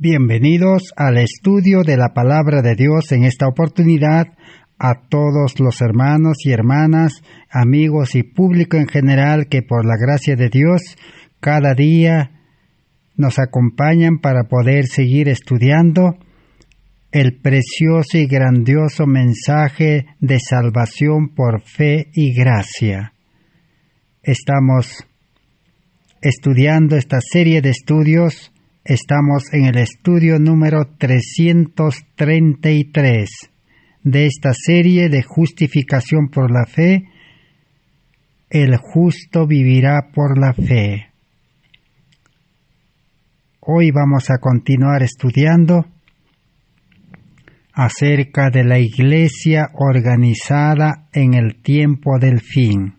Bienvenidos al estudio de la Palabra de Dios. En esta oportunidad, a todos los hermanos y hermanas, amigos y público en general que por la gracia de Dios cada día nos acompañan para poder seguir estudiando el precioso y grandioso mensaje de salvación por fe y gracia. Estamos estudiando esta serie de estudios. Estamos en el estudio número 333 de esta serie de justificación por la fe. El justo vivirá por la fe. Hoy vamos a continuar estudiando acerca de la iglesia organizada en el tiempo del fin.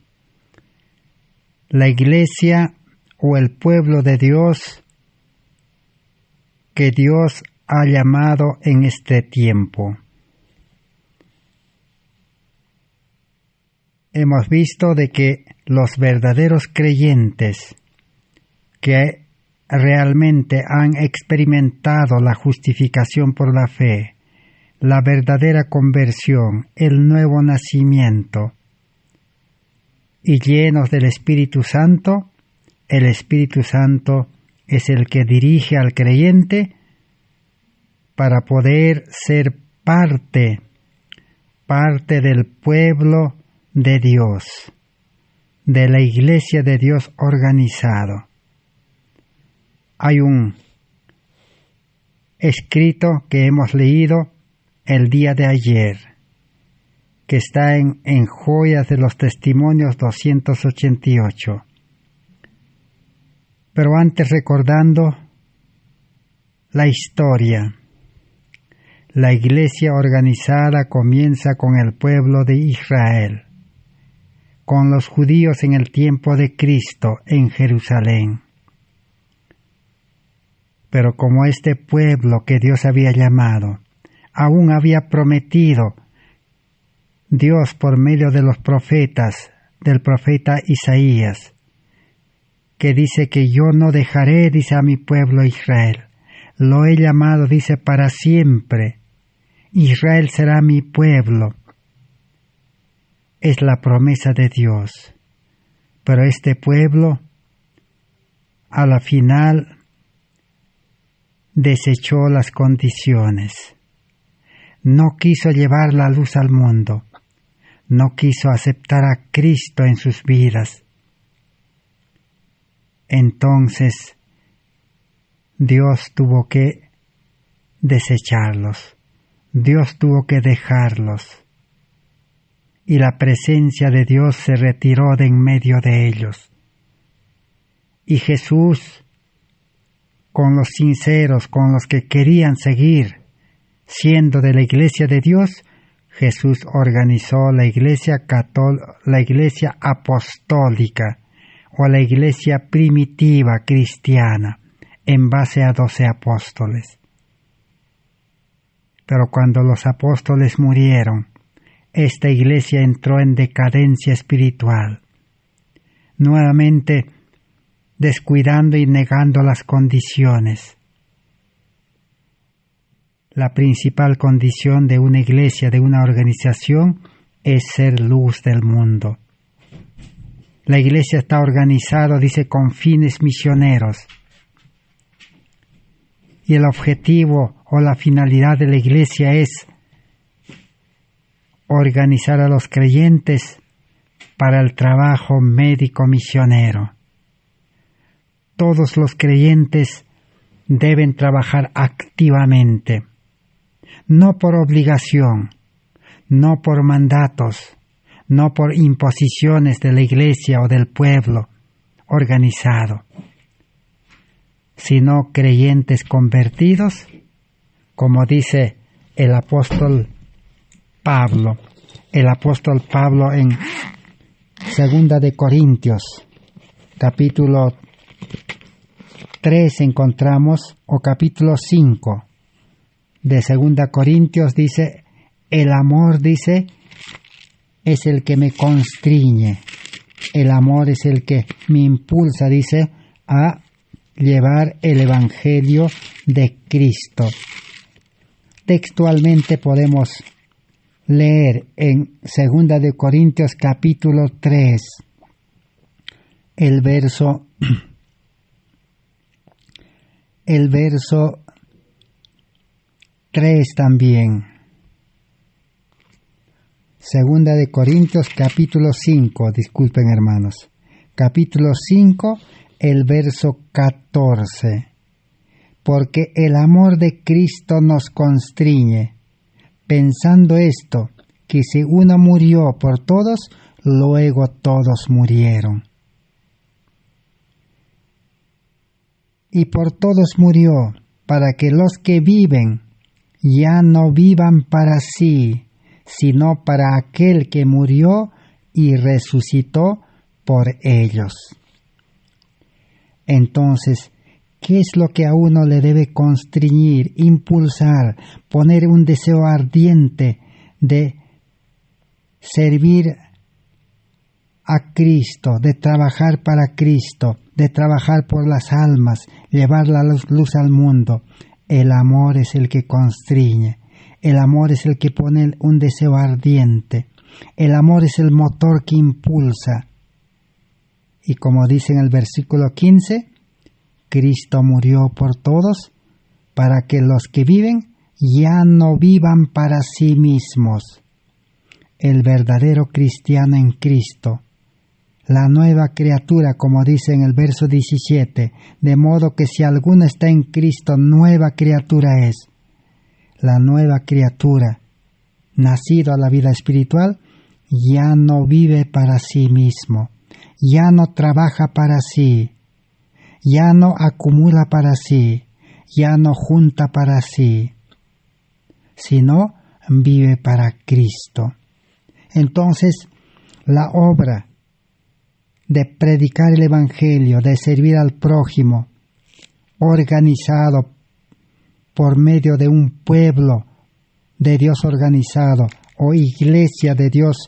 La iglesia o el pueblo de Dios que Dios ha llamado en este tiempo. Hemos visto de que los verdaderos creyentes que realmente han experimentado la justificación por la fe, la verdadera conversión, el nuevo nacimiento, y llenos del Espíritu Santo, el Espíritu Santo es el que dirige al creyente para poder ser parte del pueblo de Dios, de la iglesia de Dios organizado. Hay un escrito que hemos leído el día de ayer, que está en Joyas de los Testimonios 288. Pero antes, recordando la historia, la iglesia organizada comienza con el pueblo de Israel, con los judíos en el tiempo de Cristo en Jerusalén. Pero como este pueblo que Dios había llamado, aún había prometido Dios por medio de los profetas, del profeta Isaías, que dice que yo no dejaré, dice, a mi pueblo Israel. Lo he llamado, dice, para siempre. Israel será mi pueblo. Es la promesa de Dios. Pero este pueblo, a la final, desechó las condiciones. No quiso llevar la luz al mundo. No quiso aceptar a Cristo en sus vidas. Entonces, Dios tuvo que desecharlos. Dios tuvo que dejarlos. Y la presencia de Dios se retiró de en medio de ellos. Y Jesús, con los sinceros, con los que querían seguir siendo de la iglesia de Dios, Jesús organizó la iglesia apostólica, o la iglesia primitiva cristiana, en base a 12 apóstoles. Pero cuando los apóstoles murieron, esta iglesia entró en decadencia espiritual, nuevamente descuidando y negando las condiciones. La principal condición de una iglesia, de una organización, es ser luz del mundo. La iglesia está organizada, dice, con fines misioneros. Y el objetivo o la finalidad de la iglesia es organizar a los creyentes para el trabajo médico misionero. Todos los creyentes deben trabajar activamente, no por obligación, no por mandatos, no por imposiciones de la iglesia o del pueblo organizado, sino creyentes convertidos, como dice el apóstol Pablo. El apóstol Pablo en 2 de Corintios, capítulo 3 encontramos, o capítulo 5 de 2 Corintios, dice, el amor, dice, es el que me constriñe. El amor es el que me impulsa, dice, a llevar el Evangelio de Cristo. Textualmente podemos leer en 2 de Corintios capítulo 3, el verso 3 también. 2 de Corintios capítulo 5, disculpen hermanos, capítulo 5, el verso 14. Porque el amor de Cristo nos constriñe, pensando esto, que si uno murió por todos, luego todos murieron. Y por todos murió, para que los que viven ya no vivan para sí, sino para aquel que murió y resucitó por ellos. Entonces, ¿qué es lo que a uno le debe constreñir, impulsar, poner un deseo ardiente de servir a Cristo, de trabajar para Cristo, de trabajar por las almas, llevar la luz al mundo? El amor es el que constriñe, el amor es el que pone un deseo ardiente, el amor es el motor que impulsa. Y como dice en el versículo 15, Cristo murió por todos para que los que viven ya no vivan para sí mismos. El verdadero cristiano en Cristo, la nueva criatura, como dice en el verso 17, de modo que si alguno está en Cristo, nueva criatura es. La nueva criatura, nacido a la vida espiritual, ya no vive para sí mismo, ya no trabaja para sí, ya no acumula para sí, ya no junta para sí, sino vive para Cristo. Entonces, la obra de predicar el Evangelio, de servir al prójimo, organizado por medio de un pueblo de Dios organizado o iglesia de Dios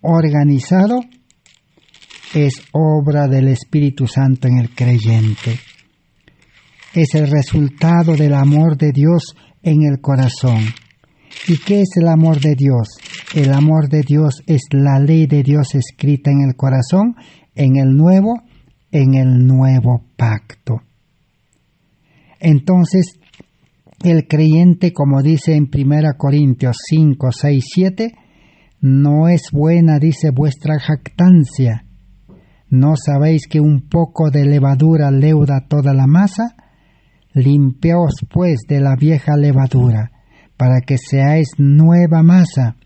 organizado, es obra del Espíritu Santo en el creyente. Es el resultado del amor de Dios en el corazón. ¿Y qué es el amor de Dios? El amor de Dios es la ley de Dios escrita en el corazón, en el nuevo pacto. Entonces, el creyente, como dice en 1 Corintios 5, 6, 7, no es buena, dice, vuestra jactancia. ¿No sabéis que un poco de levadura leuda toda la masa? Limpiaos pues de la vieja levadura, para que seáis nueva masa,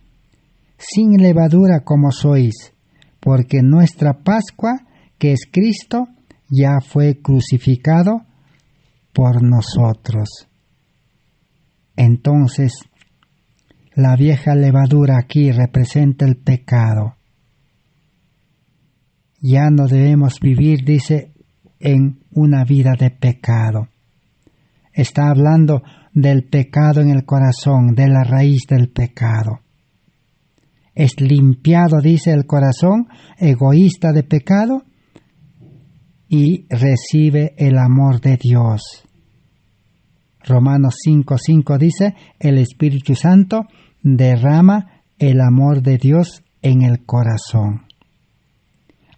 sin levadura como sois, porque nuestra Pascua, que es Cristo, ya fue crucificado por nosotros. Entonces, la vieja levadura aquí representa el pecado. Ya no debemos vivir, dice, en una vida de pecado. Está hablando del pecado en el corazón, de la raíz del pecado. Es limpiado, dice, el corazón egoísta de pecado y recibe el amor de Dios. Romanos 5:5 dice, el Espíritu Santo derrama el amor de Dios en el corazón.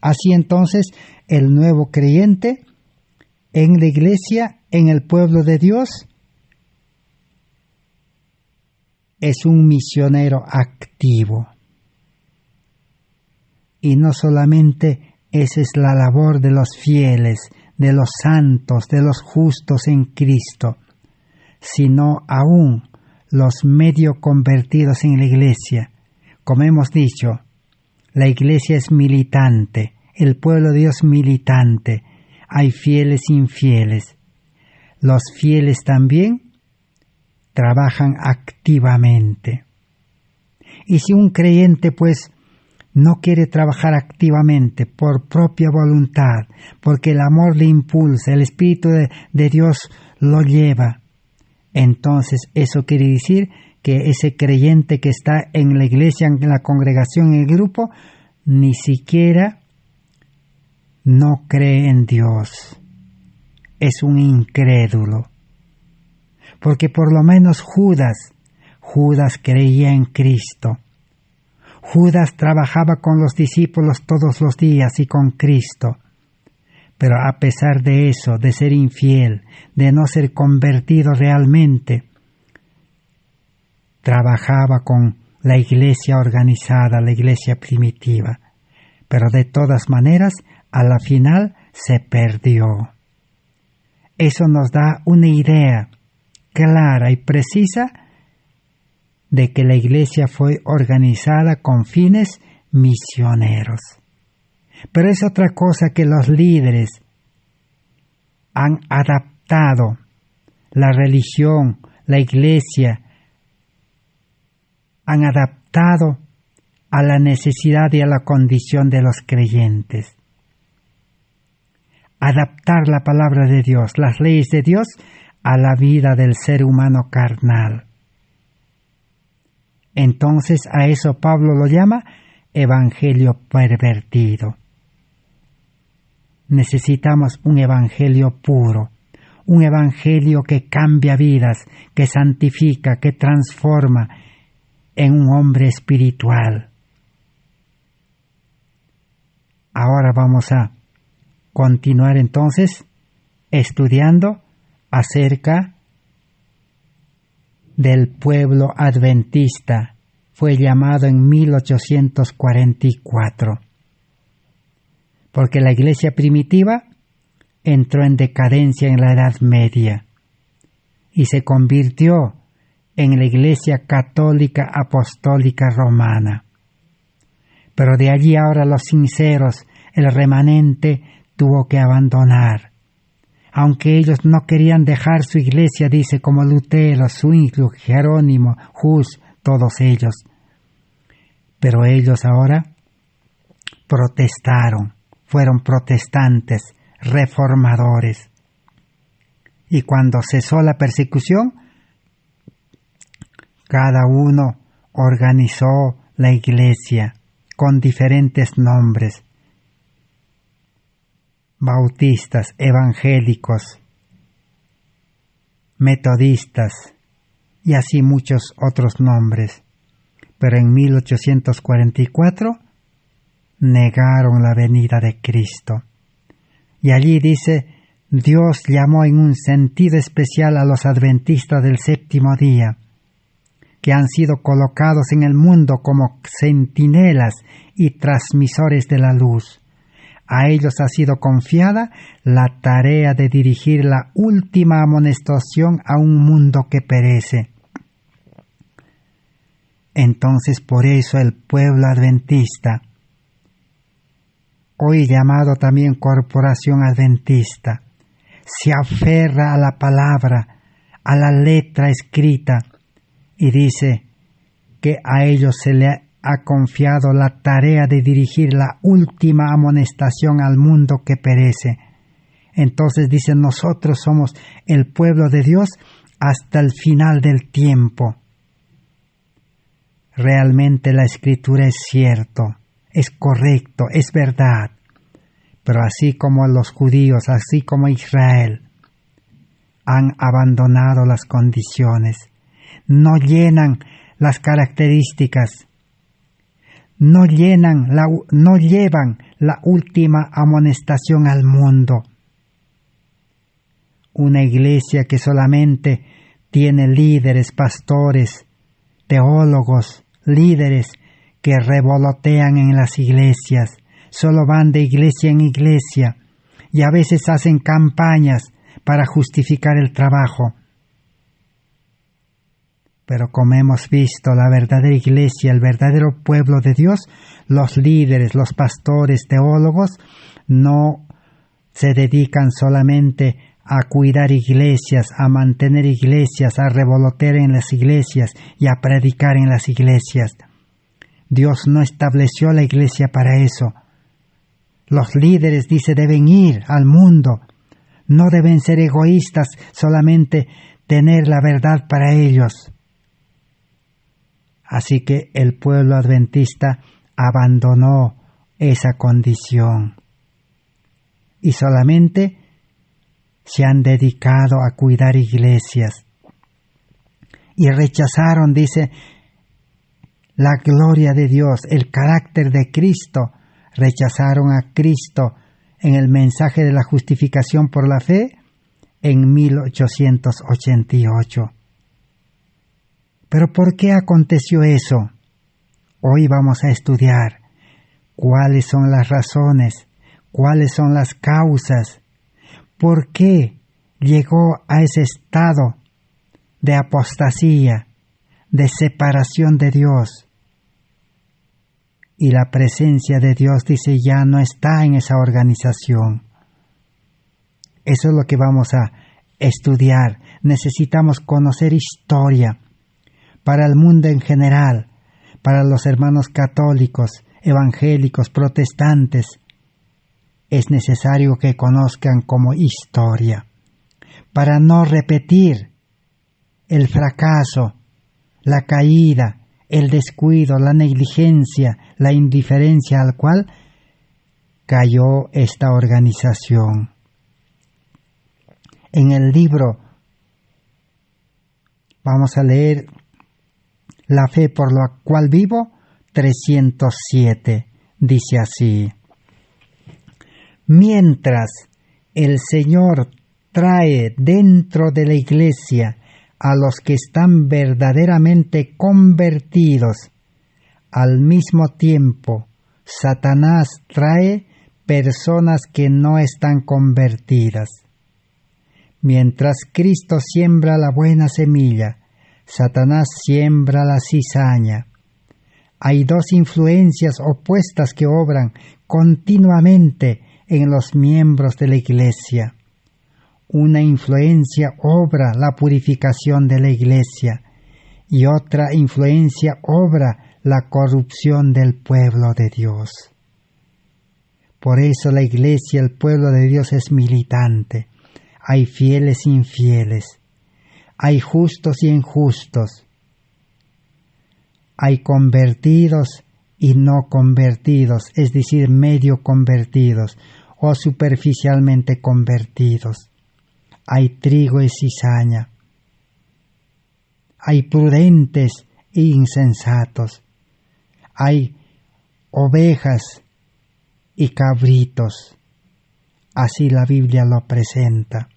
Así entonces, el nuevo creyente en la iglesia, en el pueblo de Dios, es un misionero activo. Y no solamente esa es la labor de los fieles, de los santos, de los justos en Cristo, sino aún los medio convertidos en la iglesia. Como hemos dicho, la iglesia es militante, el pueblo de Dios militante, hay fieles e infieles. Los fieles también trabajan activamente. Y si un creyente pues no quiere trabajar activamente por propia voluntad, porque el amor le impulsa, el Espíritu de Dios lo lleva, entonces eso quiere decir que ese creyente que está en la iglesia, en la congregación, en el grupo, ni siquiera no cree en Dios. es un incrédulo. Porque por lo menos Judas creía en Cristo. Judas trabajaba con los discípulos todos los días y con Cristo. Pero a pesar de eso, de ser infiel, de no ser convertido realmente, trabajaba con la iglesia organizada, la iglesia primitiva. Pero de todas maneras, a la final se perdió. Eso nos da una idea clara y precisa de que la iglesia fue organizada con fines misioneros. Pero es otra cosa que los líderes han adaptado la religión, la iglesia, han adaptado a la necesidad y a la condición de los creyentes. Adaptar la palabra de Dios, las leyes de Dios, a la vida del ser humano carnal. Entonces a eso Pablo lo llama evangelio pervertido. Necesitamos un evangelio puro, un evangelio que cambia vidas, que santifica, que transforma en un hombre espiritual. Ahora vamos a continuar entonces estudiando acerca del pueblo adventista. Fue llamado en 1844. Porque la iglesia primitiva entró en decadencia en la Edad Media y se convirtió en la iglesia católica apostólica romana. Pero de allí ahora los sinceros, el remanente, tuvo que abandonar. Aunque ellos no querían dejar su iglesia, dice, como Lutero, Zwinglio, Jerónimo, Hus, todos ellos. Pero ellos ahora protestaron. Fueron protestantes, reformadores. Y cuando cesó la persecución, cada uno organizó la iglesia con diferentes nombres: bautistas, evangélicos, metodistas y así muchos otros nombres. Pero en 1844 negaron la venida de Cristo. Y allí dice, Dios llamó en un sentido especial a los adventistas del séptimo día, que han sido colocados en el mundo como centinelas y transmisores de la luz. A ellos ha sido confiada la tarea de dirigir la última amonestación a un mundo que perece. Entonces por eso el pueblo adventista, hoy llamado también Corporación Adventista, se aferra a la palabra, a la letra escrita, y dice que a ellos se le ha confiado la tarea de dirigir la última amonestación al mundo que perece. Entonces dicen, nosotros somos el pueblo de Dios hasta el final del tiempo. Realmente la escritura es cierto, es correcto, es verdad. Pero así como los judíos, así como Israel, han abandonado las condiciones, no llenan las características, no llevan la última amonestación al mundo. Una iglesia que solamente tiene líderes, pastores, teólogos, líderes que revolotean en las iglesias, solo van de iglesia en iglesia y a veces hacen campañas para justificar el trabajo. Pero como hemos visto, la verdadera iglesia, el verdadero pueblo de Dios, los líderes, los pastores, teólogos, no se dedican solamente a cuidar iglesias, a mantener iglesias, a revolotear en las iglesias y a predicar en las iglesias. Dios no estableció la iglesia para eso. Los líderes, dice, deben ir al mundo. No deben ser egoístas, solamente tener la verdad para ellos. Así que el pueblo adventista abandonó esa condición y solamente se han dedicado a cuidar iglesias y rechazaron, dice, la gloria de Dios, el carácter de Cristo. Rechazaron a Cristo en el mensaje de la justificación por la fe en 1888. ¿Pero por qué aconteció eso? Hoy vamos a estudiar cuáles son las razones, cuáles son las causas, por qué llegó a ese estado de apostasía, de separación de Dios. Y la presencia de Dios, dice, ya no está en esa organización. Eso es lo que vamos a estudiar. Necesitamos conocer historia para el mundo en general, para los hermanos católicos, evangélicos, protestantes. Es necesario que conozcan como historia, para no repetir el fracaso, la caída, el descuido, la negligencia, la indiferencia al cual cayó esta organización. En el libro vamos a leer La fe por la cual vivo, 307, dice así: mientras el Señor trae dentro de la iglesia a los que están verdaderamente convertidos, al mismo tiempo Satanás trae personas que no están convertidas. Mientras Cristo siembra la buena semilla, Satanás siembra la cizaña. Hay dos influencias opuestas que obran continuamente en los miembros de la iglesia. Una influencia obra la purificación de la iglesia y otra influencia obra la corrupción del pueblo de Dios. Por eso la iglesia, el pueblo de Dios, es militante. Hay fieles e infieles. Hay justos y injustos. Hay convertidos y no convertidos, es decir, medio convertidos o superficialmente convertidos. Hay trigo y cizaña. Hay prudentes e insensatos. Hay ovejas y cabritos. Así la Biblia lo presenta.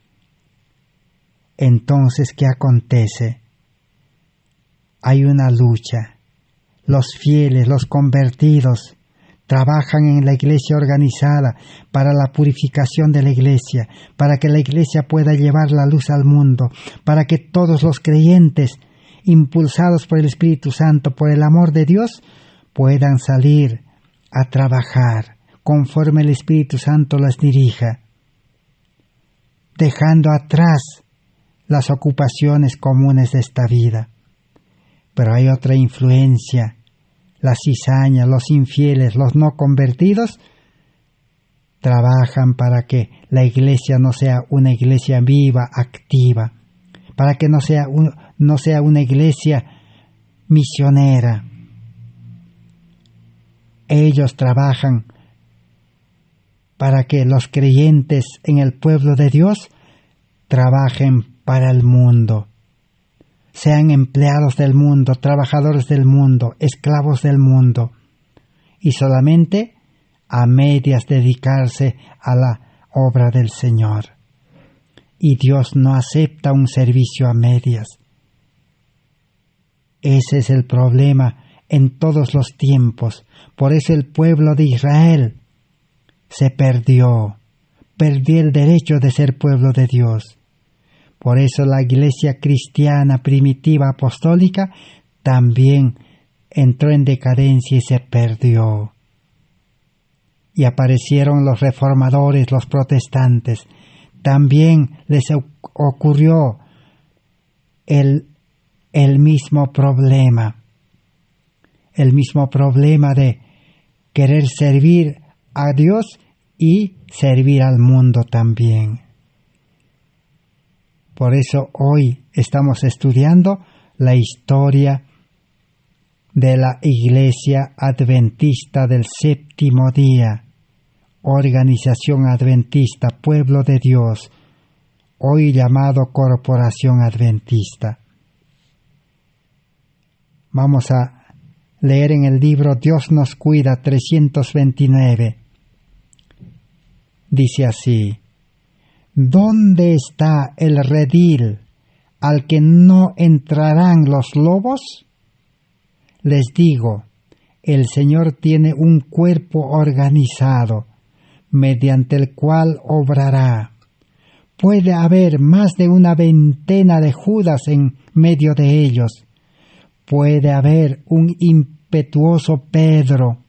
Entonces, ¿qué acontece? Hay una lucha. Los fieles, los convertidos, trabajan en la iglesia organizada para la purificación de la iglesia, para que la iglesia pueda llevar la luz al mundo, para que todos los creyentes, impulsados por el Espíritu Santo, por el amor de Dios, puedan salir a trabajar conforme el Espíritu Santo las dirija, dejando atrás las ocupaciones comunes de esta vida. Pero hay otra influencia. La cizaña, los infieles, los no convertidos, trabajan para que la iglesia no sea una iglesia viva, activa, para que no sea una iglesia misionera. Ellos trabajan para que los creyentes en el pueblo de Dios trabajen para el mundo. Sean empleados del mundo, trabajadores del mundo, esclavos del mundo, y solamente a medias dedicarse a la obra del Señor. Y Dios no acepta un servicio a medias. Ese es el problema en todos los tiempos. Por eso el pueblo de Israel se perdió el derecho de ser pueblo de Dios. Por eso la iglesia cristiana primitiva apostólica también entró en decadencia y se perdió. Y aparecieron los reformadores, los protestantes. También les ocurrió el mismo problema de querer servir a Dios y servir al mundo también. Por eso hoy estamos estudiando la historia de la Iglesia Adventista del Séptimo Día, Organización Adventista, Pueblo de Dios, hoy llamado Corporación Adventista. Vamos a leer en el libro Dios nos cuida 329. Dice así: ¿dónde está el redil al que no entrarán los lobos? Les digo, el Señor tiene un cuerpo organizado, mediante el cual obrará. Puede haber más de una veintena de Judas en medio de ellos. Puede haber un impetuoso Pedro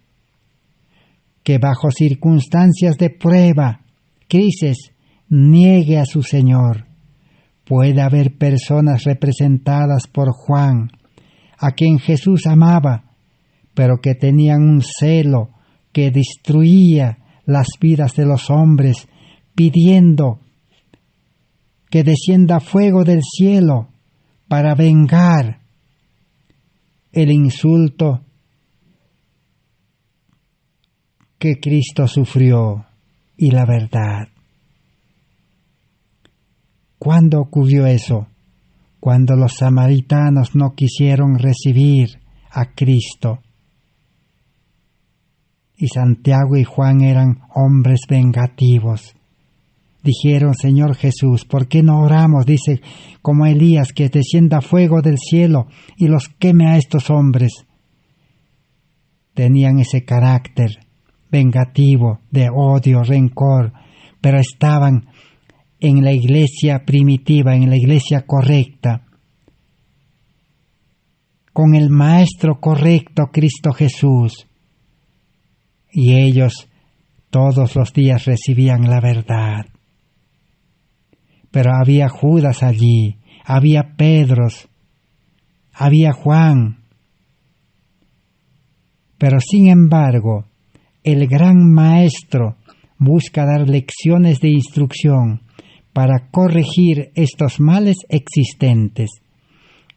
que bajo circunstancias de prueba, crisis, niegue a su Señor. Puede haber personas representadas por Juan, a quien Jesús amaba, pero que tenían un celo que destruía las vidas de los hombres, pidiendo que descienda fuego del cielo para vengar el insulto que Cristo sufrió y la verdad. ¿Cuándo ocurrió eso? Cuando los samaritanos no quisieron recibir a Cristo. Y Santiago y Juan eran hombres vengativos. Dijeron: Señor Jesús, ¿por qué no oramos? Dice, como Elías, que descienda fuego del cielo y los queme a estos hombres. Tenían ese carácter vengativo, de odio, rencor, pero estaban en la iglesia primitiva, en la iglesia correcta, con el Maestro correcto, Cristo Jesús. Y ellos todos los días recibían la verdad. Pero había Judas allí, había Pedros, había Juan. Pero sin embargo, el gran Maestro busca dar lecciones de instrucción para corregir estos males existentes.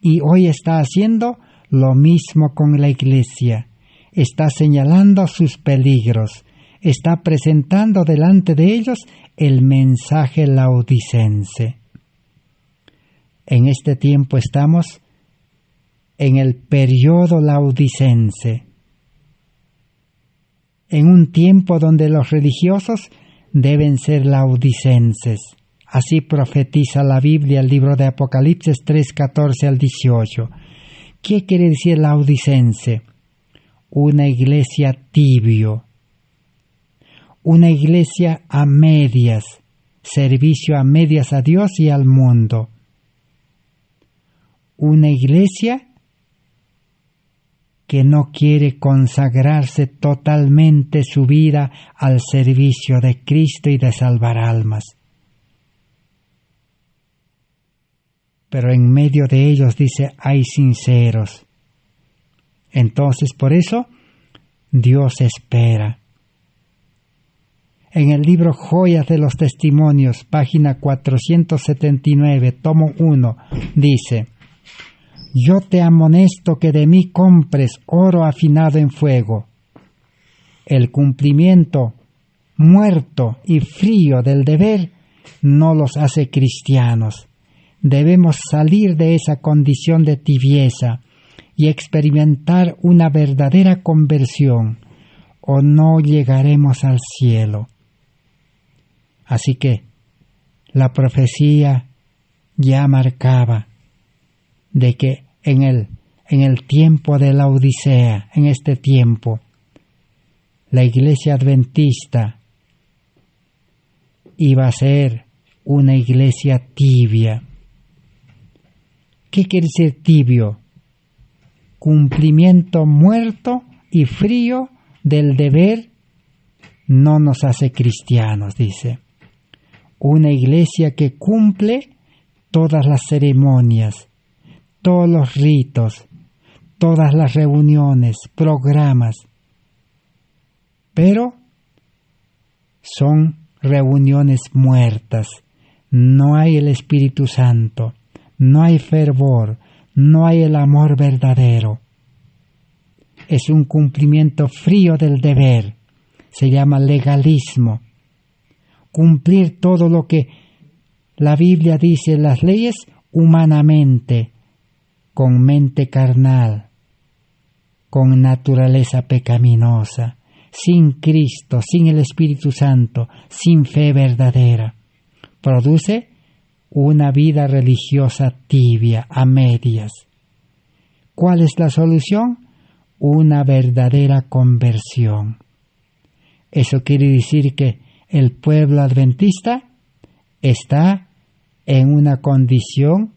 Y hoy está haciendo lo mismo con la iglesia. Está señalando sus peligros. Está presentando delante de ellos el mensaje laodicense. En este tiempo estamos en el periodo laodicense. En un tiempo donde los religiosos deben ser laodicenses. Así profetiza la Biblia, el libro de Apocalipsis 3:14 al 18. ¿Qué quiere decir laodicense? Una iglesia tibio, una iglesia a medias, servicio a medias a Dios y al mundo. Una iglesia que no quiere consagrarse totalmente su vida al servicio de Cristo y de salvar almas. Pero en medio de ellos, dice, hay sinceros. Entonces, por eso, Dios espera. En el libro Joyas de los Testimonios, página 479, tomo 1, dice: yo te amonesto que de mí compres oro afinado en fuego. El cumplimiento muerto y frío del deber no los hace cristianos. Debemos salir de esa condición de tibieza y experimentar una verdadera conversión, o no llegaremos al cielo. Así que la profecía ya marcaba de que en el tiempo de la Odisea, en este tiempo, la iglesia adventista iba a ser una iglesia tibia. ¿Qué quiere decir tibio? Cumplimiento muerto y frío del deber no nos hace cristianos, dice. Una iglesia que cumple todas las ceremonias, todos los ritos, todas las reuniones, programas, pero son reuniones muertas. No hay el Espíritu Santo, no hay fervor, no hay el amor verdadero. Es un cumplimiento frío del deber. Se llama legalismo. Cumplir todo lo que La Biblia dice las leyes humanamente, con mente carnal, con naturaleza pecaminosa, sin Cristo, sin el Espíritu Santo, sin fe verdadera. Produce una vida religiosa tibia, a medias. ¿Cuál es la solución? Una verdadera conversión. Eso quiere decir que el pueblo adventista está en una condición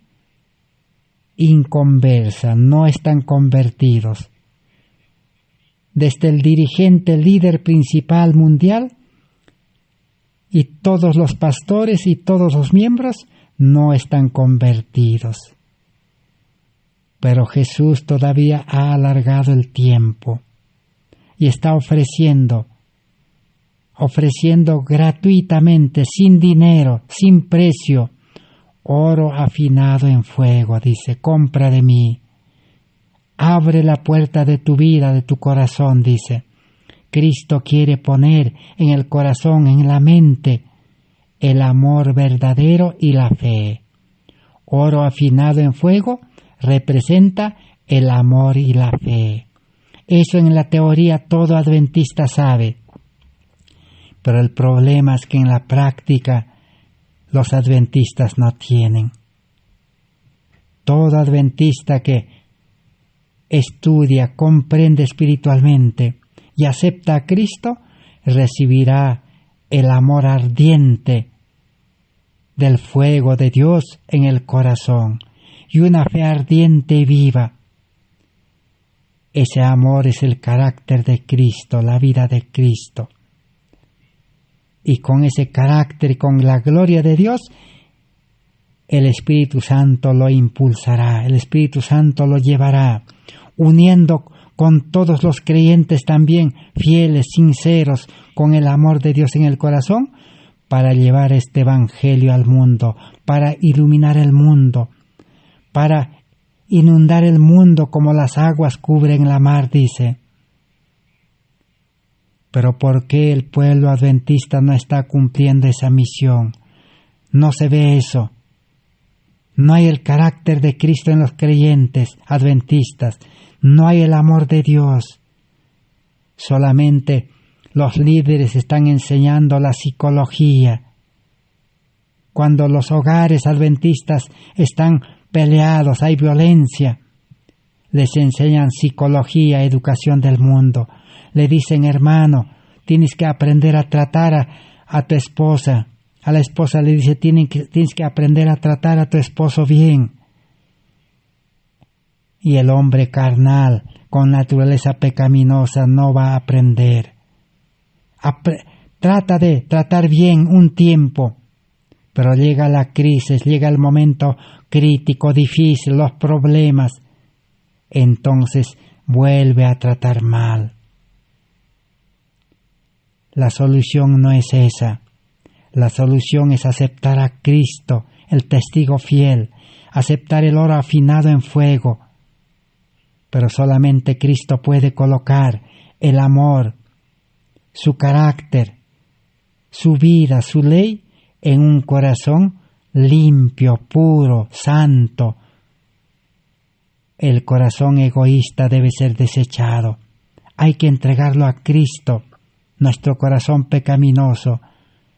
inconversa, no están convertidos. Desde el dirigente, líder principal mundial, y todos los pastores y todos los miembros no están convertidos. Pero Jesús todavía ha alargado el tiempo y está ofreciendo gratuitamente, sin dinero, sin precio, oro afinado en fuego. Dice, compra de mí. Abre la puerta de tu vida, de tu corazón, dice. Cristo quiere poner en el corazón, en la mente, el amor verdadero y la fe. Oro afinado en fuego representa el amor y la fe. Eso en la teoría todo adventista sabe. Pero el problema es que en la práctica los adventistas no tienen. Todo adventista que estudia, comprende espiritualmente y acepta a Cristo, recibirá el amor ardiente del fuego de Dios en el corazón y una fe ardiente y viva. Ese amor es el carácter de Cristo, la vida de Cristo. Y con ese carácter y con la gloria de Dios, el Espíritu Santo lo impulsará, el Espíritu Santo lo llevará, uniendo con todos los creyentes también fieles, sinceros, con el amor de Dios en el corazón, para llevar este evangelio al mundo, para iluminar el mundo, para inundar el mundo como las aguas cubren la mar, dice. Pero ¿por qué el pueblo adventista no está cumpliendo esa misión? No se ve eso. No hay el carácter de Cristo en los creyentes adventistas. No hay el amor de Dios. Solamente los líderes están enseñando la psicología. Cuando los hogares adventistas están peleados, hay violencia, les enseñan psicología, educación del mundo. Le dicen, hermano, tienes que aprender a tratar a tu esposa. A la esposa le dice, tienes que aprender a tratar a tu esposo bien. Y el hombre carnal, con naturaleza pecaminosa, no va a aprender. Trata de tratar bien un tiempo, pero llega la crisis, llega el momento crítico, difícil, los problemas. Entonces vuelve a tratar mal. La solución no es esa. La solución es aceptar a Cristo, el testigo fiel, aceptar el oro afinado en fuego. Pero solamente Cristo puede colocar el amor, su carácter, su vida, su ley en un corazón limpio, puro, santo. El corazón egoísta debe ser desechado. Hay que entregarlo a Cristo, nuestro corazón pecaminoso.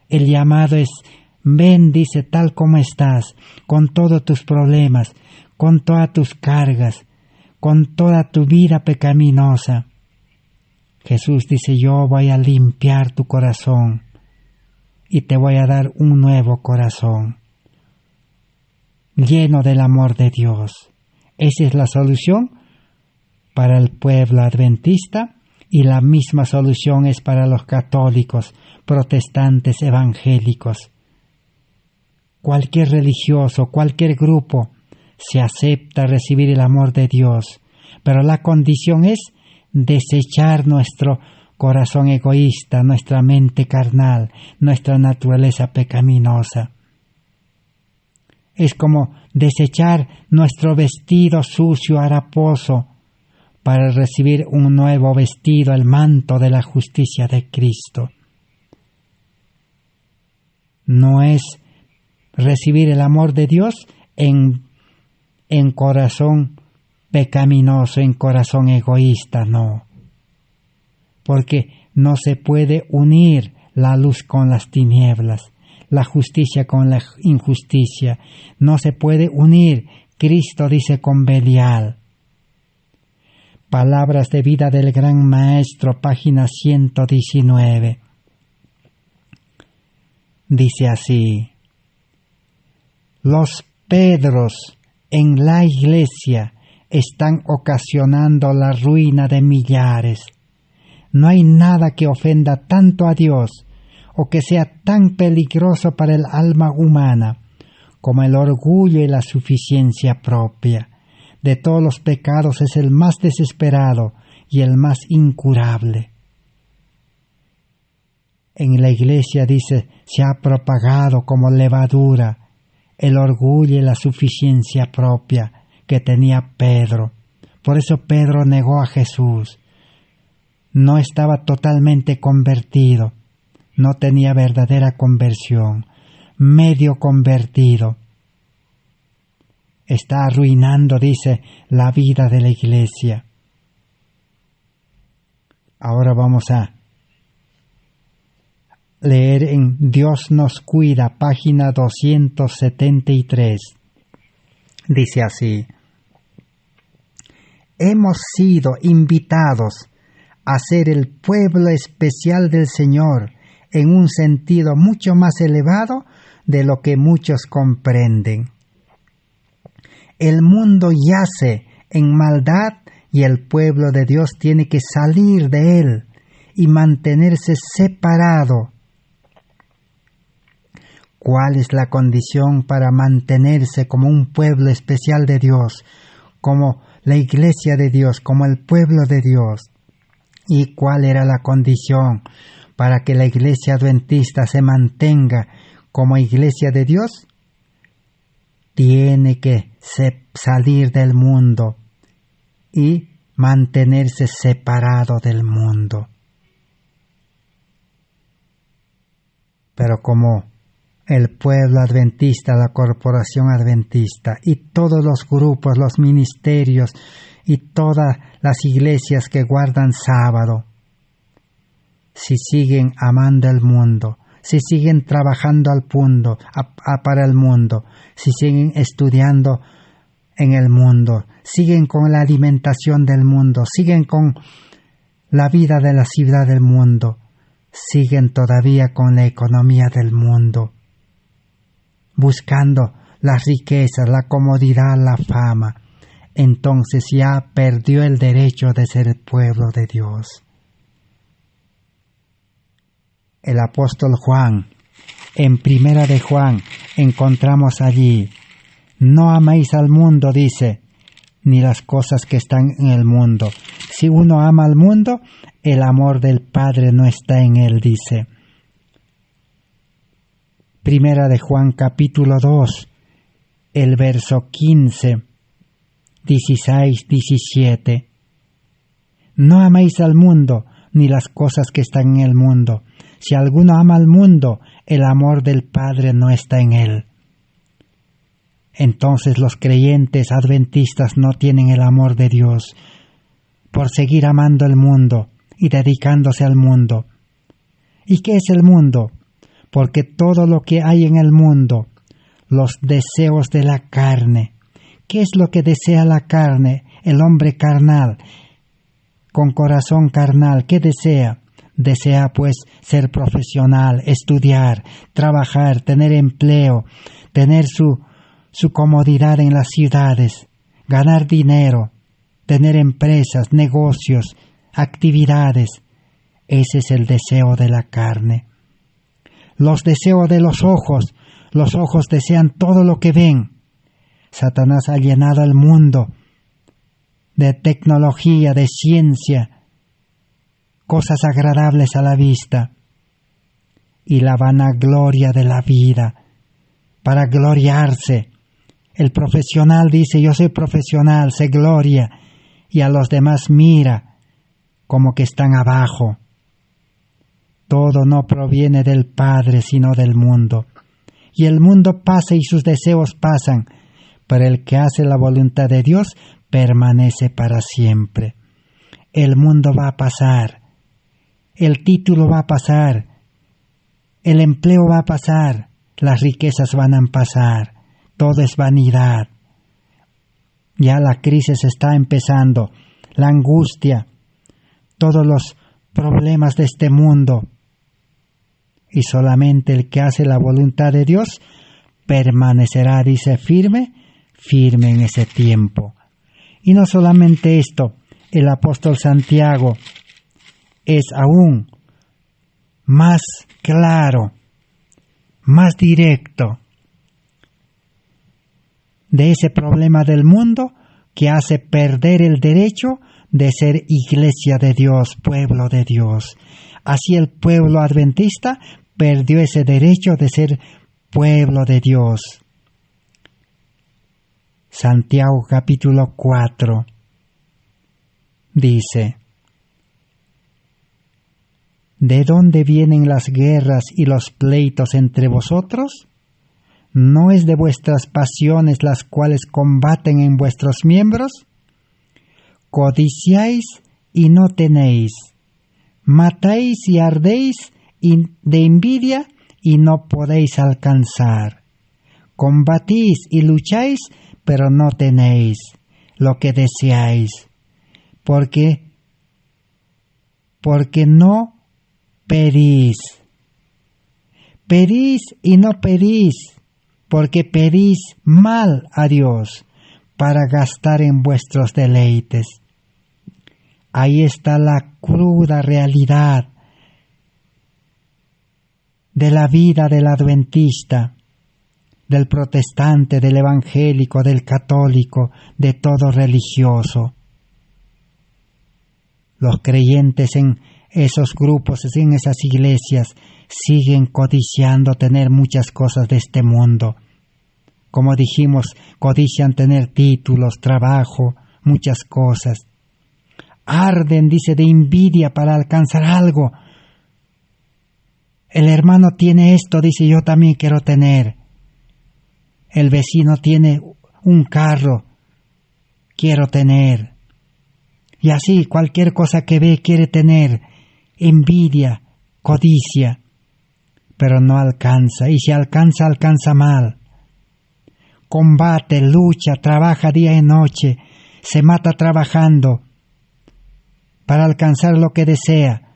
El llamado es, ven, dice, tal como estás, con todos tus problemas, con todas tus cargas, con toda tu vida pecaminosa. Jesús dice, yo voy a limpiar tu corazón y te voy a dar un nuevo corazón, lleno del amor de Dios. Esa es la solución para el pueblo adventista y la misma solución es para los católicos, protestantes, evangélicos. Cualquier religioso, cualquier grupo se acepta recibir el amor de Dios, pero la condición es desechar nuestro corazón egoísta, nuestra mente carnal, nuestra naturaleza pecaminosa. Es como desechar nuestro vestido sucio, haraposo, para recibir un nuevo vestido, el manto de la justicia de Cristo. No es recibir el amor de Dios en corazón pecaminoso, en corazón egoísta, no. Porque no se puede unir la luz con las tinieblas, la justicia con la injusticia. No se puede unir, Cristo dice, con Belial. Palabras de vida del Gran Maestro, página 119. Dice así: los Pedros en la Iglesia están ocasionando la ruina de millares. No hay nada que ofenda tanto a Dios o que sea tan peligroso para el alma humana como el orgullo y la suficiencia propia. De todos los pecados es el más desesperado y el más incurable. En la Iglesia, dice, se ha propagado como levadura el orgullo y la suficiencia propia que tenía Pedro. Por eso Pedro negó a Jesús. No estaba totalmente convertido, no tenía verdadera conversión, medio convertido. Está arruinando, dice, la vida de la Iglesia. Ahora vamos a leer en Dios nos cuida, página 273. Dice así: hemos sido invitados a ser el pueblo especial del Señor en un sentido mucho más elevado de lo que muchos comprenden. El mundo yace en maldad y el pueblo de Dios tiene que salir de él y mantenerse separado. ¿Cuál es la condición para mantenerse como un pueblo especial de Dios, como la Iglesia de Dios, como el pueblo de Dios? ¿Y cuál era la condición para que la Iglesia Adventista se mantenga como Iglesia de Dios? Tiene que salir del mundo y mantenerse separado del mundo. Pero como el pueblo adventista, la corporación adventista y todos los grupos, los ministerios y todas las iglesias que guardan sábado, si siguen amando el mundo, si siguen trabajando para el mundo, si siguen estudiando en el mundo, siguen con la alimentación del mundo, siguen con la vida de la ciudad del mundo, siguen todavía con la economía del mundo, buscando las riquezas, la comodidad, la fama, entonces ya perdió el derecho de ser el pueblo de Dios. El apóstol Juan, en Primera de Juan, encontramos allí: no améis al mundo, dice, ni las cosas que están en el mundo. Si uno ama al mundo, el amor del Padre no está en él, dice. Primera de Juan, capítulo 2, el verso 15, 16, 17. No améis al mundo, ni las cosas que están en el mundo. Si alguno ama al mundo, el amor del Padre no está en él. Entonces los creyentes adventistas no tienen el amor de Dios por seguir amando el mundo y dedicándose al mundo. ¿Y qué es el mundo? Porque todo lo que hay en el mundo, los deseos de la carne. ¿Qué es lo que desea la carne? El hombre carnal, con corazón carnal, ¿qué desea? Desea pues ser profesional, estudiar, trabajar, tener empleo, tener su comodidad en las ciudades, ganar dinero, tener empresas, negocios, actividades. Ese es el deseo de la carne. Los deseos de los ojos desean todo lo que ven. Satanás ha llenado el mundo de tecnología, de ciencia, cosas agradables a la vista, y la vanagloria de la vida, para gloriarse. El profesional dice: yo soy profesional, se gloria, y a los demás mira como que están abajo. Todo no proviene del Padre, sino del mundo. y el mundo pasa y sus deseos pasan, pero el que hace la voluntad de Dios permanece para siempre. El mundo va a pasar, el título va a pasar, el empleo va a pasar, las riquezas van a pasar, todo es vanidad. Ya la crisis está empezando, la angustia, todos los problemas de este mundo. Y solamente el que hace la voluntad de Dios permanecerá, dice, firme en ese tiempo. Y no solamente esto, el apóstol Santiago es aún más claro, más directo de ese problema del mundo que hace perder el derecho de ser iglesia de Dios, pueblo de Dios. Así el pueblo adventista perdió ese derecho de ser pueblo de Dios. Santiago capítulo 4 dice: ¿de dónde vienen las guerras y los pleitos entre vosotros? ¿No es de vuestras pasiones las cuales combaten en vuestros miembros? Codiciáis y no tenéis, matáis y ardéis de envidia y no podéis alcanzar. Combatís y lucháis, pero no tenéis lo que deseáis, porque no pedís. Pedís y no pedís, porque pedís mal a Dios para gastar en vuestros deleites. Ahí está la cruda realidad de la vida del adventista, del protestante, del evangélico, del católico, de todo religioso. Los creyentes en esos grupos, en esas iglesias, siguen codiciando tener muchas cosas de este mundo. Como dijimos, codician tener títulos, trabajo, muchas cosas. Arden, dice, de envidia para alcanzar algo. El hermano tiene esto, dice, yo también quiero tener. El vecino tiene un carro, quiero tener. Y así, cualquier cosa que ve quiere tener. Envidia, codicia, pero no alcanza. Y si alcanza, alcanza mal. Combate, lucha, trabaja día y noche, se mata trabajando para alcanzar lo que desea,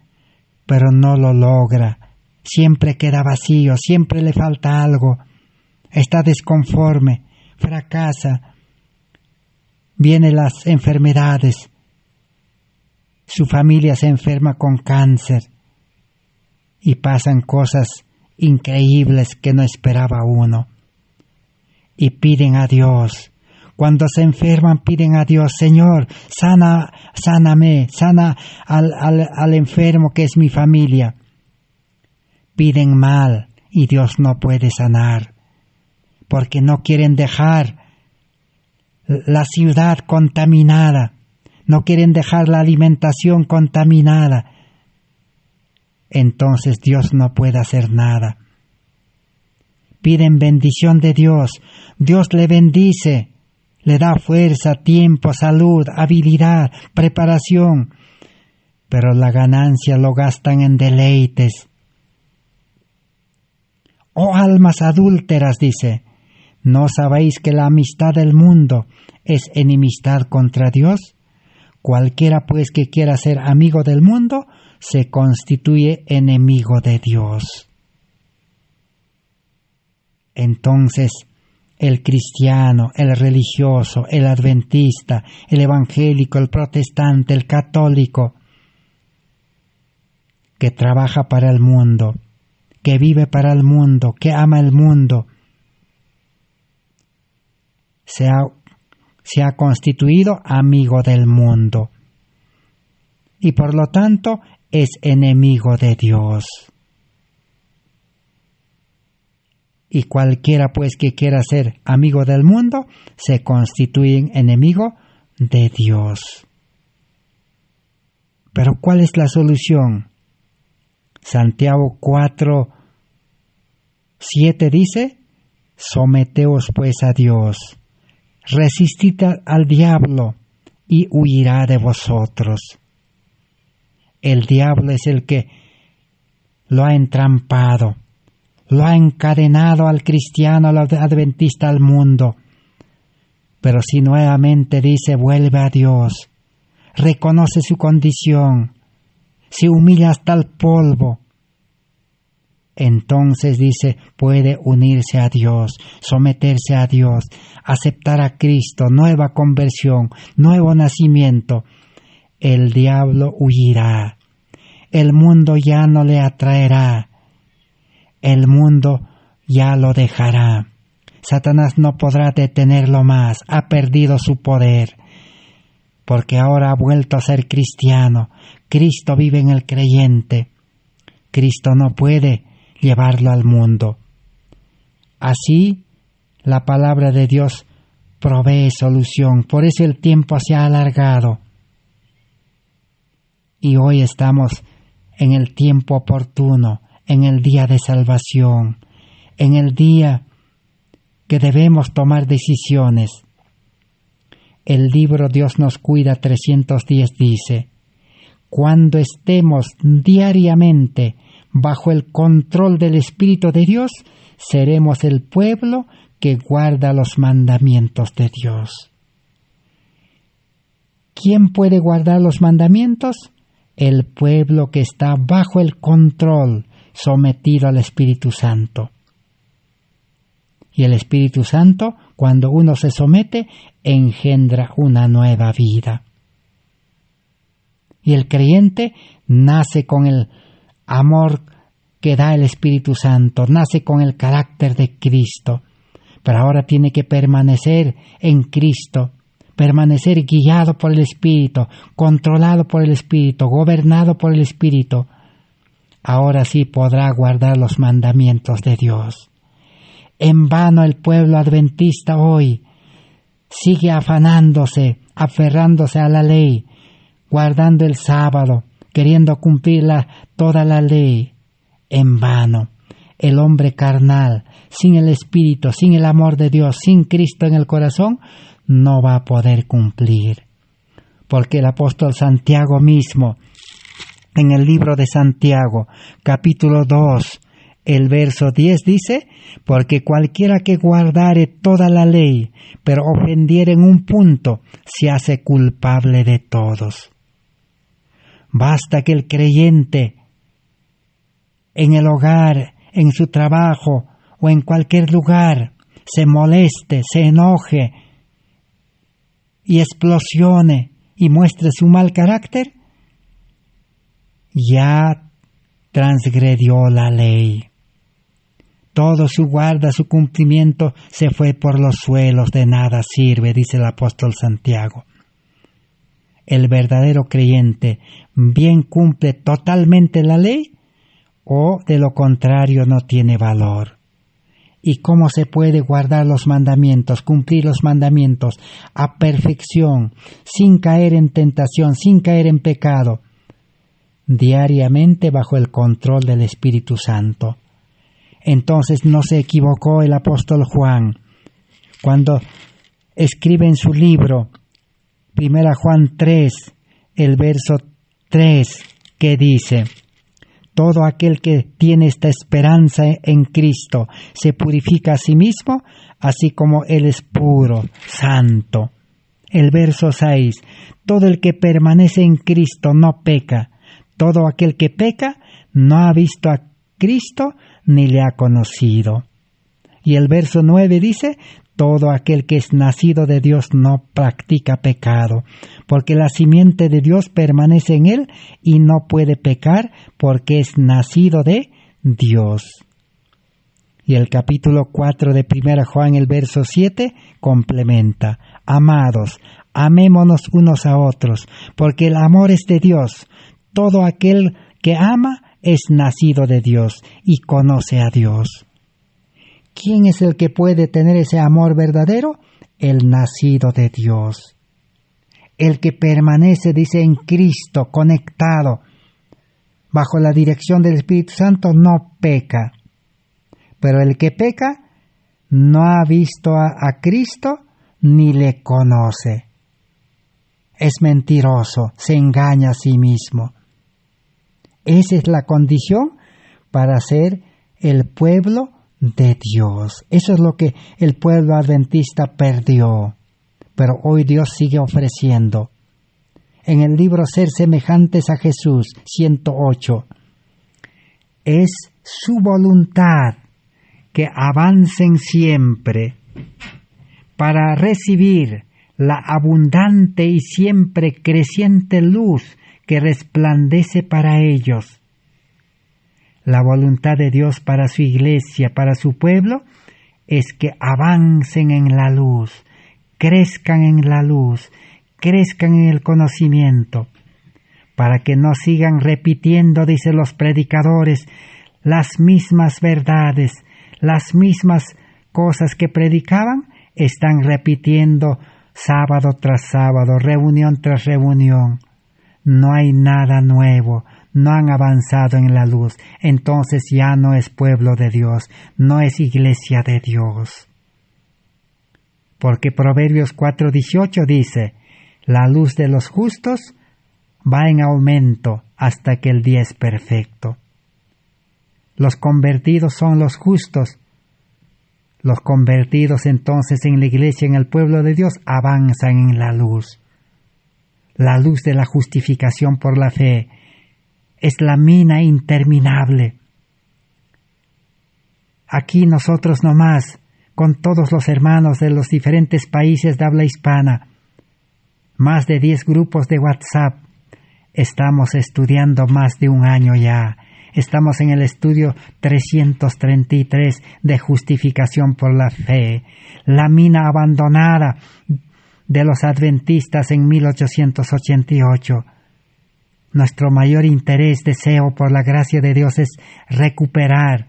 pero no lo logra. Siempre queda vacío, siempre le falta algo. Está desconforme, fracasa. Vienen las enfermedades. Su familia se enferma con cáncer y pasan cosas increíbles que no esperaba uno. Y piden a Dios. Cuando se enferman piden a Dios: Señor, sáname, sana al enfermo que es mi familia. Piden mal y Dios no puede sanar, porque no quieren dejar la ciudad contaminada, no quieren dejar la alimentación contaminada. Entonces Dios no puede hacer nada. Piden bendición de Dios. Dios le bendice, le da fuerza, tiempo, salud, habilidad, preparación. Pero la ganancia lo gastan en deleites. Oh almas adúlteras, dice, ¿no sabéis que la amistad del mundo es enemistad contra Dios? Cualquiera pues que quiera ser amigo del mundo se constituye enemigo de Dios. Entonces, el cristiano, el religioso, el adventista, el evangélico, el protestante, el católico, que trabaja para el mundo, que vive para el mundo, que ama el mundo, se ha constituido amigo del mundo y por lo tanto es enemigo de Dios. Y cualquiera pues que quiera ser amigo del mundo se constituye enemigo de Dios. Pero ¿cuál es la solución? Santiago 4:7 dice: Someteos pues a Dios, resistid al diablo y huirá de vosotros. El diablo es el que lo ha entrampado, lo ha encadenado al cristiano, al adventista, al mundo. Pero si nuevamente dice, vuelve a Dios, reconoce su condición, se humilla hasta el polvo, entonces dice, puede unirse a Dios, someterse a Dios, aceptar a Cristo, nueva conversión, nuevo nacimiento. El diablo huirá, el mundo ya no le atraerá, el mundo ya lo dejará. Satanás no podrá detenerlo más, ha perdido su poder, porque ahora ha vuelto a ser cristiano. Cristo vive en el creyente. Cristo no puede llevarlo al mundo. Así, la palabra de Dios provee solución. Por eso el tiempo se ha alargado. Y hoy estamos en el tiempo oportuno, en el día de salvación, en el día que debemos tomar decisiones. El libro Dios nos cuida 310 dice, cuando estemos diariamente bajo el control del Espíritu de Dios, seremos el pueblo que guarda los mandamientos de Dios. ¿Quién puede guardar los mandamientos? El pueblo que está bajo el control, sometido al Espíritu Santo. Y el Espíritu Santo, cuando uno se somete, engendra una nueva vida. Y el creyente nace con el amor que da el Espíritu Santo, nace con el carácter de Cristo, pero ahora tiene que permanecer en Cristo, permanecer guiado por el Espíritu, controlado por el Espíritu, gobernado por el Espíritu. Ahora sí podrá guardar los mandamientos de Dios. En vano el pueblo adventista hoy sigue afanándose, aferrándose a la ley, guardando el sábado, queriendo cumplir toda la ley. En vano. El hombre carnal, sin el Espíritu, sin el amor de Dios, sin Cristo en el corazón, no va a poder cumplir. Porque el apóstol Santiago mismo, en el libro de Santiago, capítulo 2, el verso 10 dice, porque cualquiera que guardare toda la ley, pero ofendiere en un punto, se hace culpable de todos. Basta que el creyente en el hogar, en su trabajo o en cualquier lugar se moleste, se enoje y explosione y muestre su mal carácter, ya transgredió la ley. Todo su guarda, su cumplimiento se fue por los suelos, de nada sirve, dice el apóstol Santiago. El verdadero creyente bien cumple totalmente la ley o de lo contrario no tiene valor. ¿Y cómo se puede guardar los mandamientos, cumplir los mandamientos a perfección, sin caer en tentación, sin caer en pecado? Diariamente bajo el control del Espíritu Santo. Entonces no se equivocó el apóstol Juan cuando escribe en su libro 1 Juan 3, el verso 3, que dice: todo aquel que tiene esta esperanza en Cristo se purifica a sí mismo, así como Él es puro, santo. El verso 6, todo el que permanece en Cristo no peca. Todo aquel que peca no ha visto a Cristo ni le ha conocido. Y el verso 9 dice: todo aquel que es nacido de Dios no practica pecado, porque la simiente de Dios permanece en él y no puede pecar porque es nacido de Dios. Y el capítulo 4 de 1 Juan, el verso 7, complementa: amados, amémonos unos a otros, porque el amor es de Dios. Todo aquel que ama es nacido de Dios y conoce a Dios. ¿Quién es el que puede tener ese amor verdadero? El nacido de Dios. El que permanece, dice, en Cristo, conectado, bajo la dirección del Espíritu Santo, no peca. Pero el que peca no ha visto a Cristo ni le conoce. Es mentiroso, se engaña a sí mismo. Esa es la condición para ser el pueblo de Dios. Eso es lo que el pueblo adventista perdió, pero hoy Dios sigue ofreciendo. En el libro Ser semejantes a Jesús, 108, es su voluntad que avancen siempre para recibir la abundante y siempre creciente luz que resplandece para ellos. La voluntad de Dios para su iglesia, para su pueblo, es que avancen en la luz, crezcan en la luz, crezcan en el conocimiento, para que no sigan repitiendo, dicen los predicadores, las mismas verdades, las mismas cosas que predicaban, están repitiendo sábado tras sábado, reunión tras reunión. No hay nada nuevo, no han avanzado en la luz, entonces ya no es pueblo de Dios, no es iglesia de Dios. Porque Proverbios 4:18 dice, la luz de los justos va en aumento hasta que el día es perfecto. Los convertidos son los justos. Los convertidos entonces en la iglesia, en el pueblo de Dios, avanzan en la luz. La luz de la justificación por la fe es la mina interminable. Aquí nosotros nomás, con todos los hermanos de los diferentes países de habla hispana, más de 10 grupos de WhatsApp, estamos estudiando más de un año ya. Estamos en el estudio 333 de justificación por la fe, la mina abandonada de los adventistas en 1888. Nuestro mayor interés, deseo por la gracia de Dios es recuperar,